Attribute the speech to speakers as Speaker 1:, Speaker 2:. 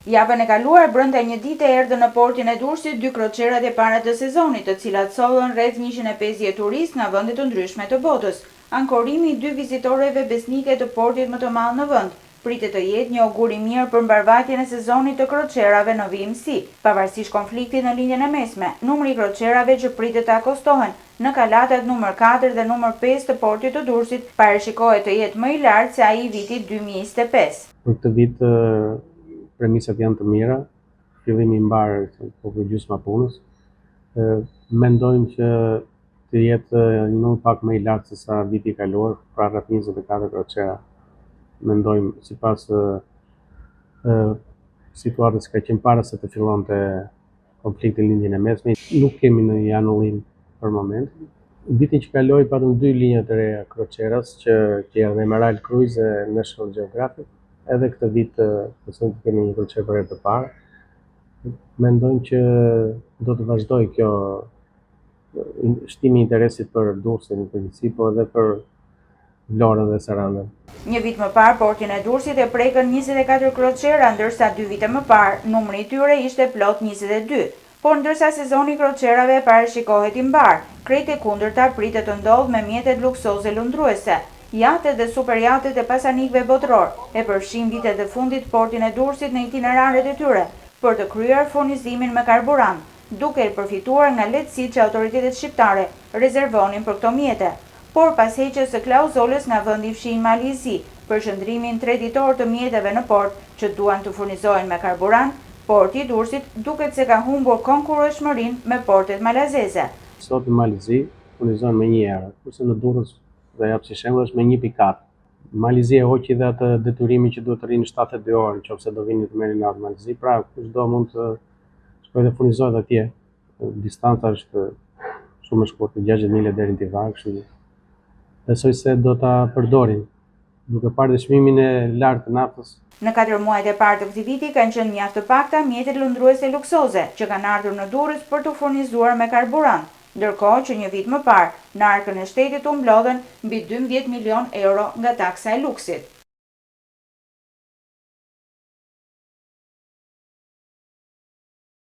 Speaker 1: Javën e kaluar brenda një dite erdhën në portin e Durrësit 2 kroçerat e para të sezonit, të cilat sollën rreth 150 turistë nga vende të ndryshme të botës. Ankorimi i 2 vizitorëve besnike të portit më të madh në vend pritet të jetë një augur i mirë për mbarvajtjen e sezonit të kroçerave në VMC. Pavarësisht konfliktit në linjën e mesme, numri i kroçerave që pritet të akostohen në kalatat numër 4 dhe numër 5 të portit të Durrësit parashikohet të jetë më i lartë se ai i vitit 2025.
Speaker 2: Për këtë vit premisat janë të mira, fillimi i mbar për gjysma punës. Mendojmë që të jetë një numër pak më i lartë se sa viti i kaluar, pra rreth 24 kroçera. Mendojmë sipas situatës që ka qenë para se të fillonte konflikti në linjën e mesme, nuk kemi në një anullim për moment. Vitin që kaloi patëm 2 linja të reja kroçeras që janë Emerald Cruise dhe National Geographic. Edhe këtë vit besoj të kemi një kroçer për herë të parë. Mendojmë që do të vazhdojë kjo shtimi i interesit për Durrësin në përgjithësi, por edhe për Vlorën dhe Sarandën.
Speaker 1: Një vit më parë portin e Durrësit e prekën 24 kroçera, ndërsa 2 vite më parë numri i tyre ishte plot 22. Por ndërsa sezoni i kroçerave parashikohet i mbar, krejt e kundërta pritet të ndodhë me mjetet luksoze lundruese. Jatet dhe superjatet e pasanikëve botror e përfshin vitet e fundit portin e Durrësit në itineraret e tyre për të kryer furnizimin me karburant, duke përfituar nga lehtësitë që autoritetet shqiptare rezervonin për këto mjete. Por pas heqjes së klauzolës nga vendi fshin Malizi për shëndrimin 3 ditor të mjeteve në port që duan të furnizohen me karburant, porti i Durrësit duket se ka humbur konkurrueshmërinë me portet malazeze.
Speaker 2: Sot në Malizi furnizohen me 1 euro, kurse në Durrës dhe jap si shembull është me 1.4. Malizi e hoqi dhe atë deturimin që duhet të rrinë 72 orë nëse do vini të merrni në Malizi, pra kushdo mund të shkojë dhe furnizohet atje. Distanca është shumë e shkurtër, 60 milë deri në Tiranë, kështu. Besoj se do ta përdorin, duke parë dëshmimin e lartë të naftës.
Speaker 1: Në 4 muajt e parë të këtij viti kanë qenë mjaft të pakta mjetet lundruese luksoze që kanë ardhur në Durrës për të furnizuar me karburant, ndërkohë që një vit më parë në arkën e shtetit u mblodhen mbi 12 milion euro nga taksa e luksit.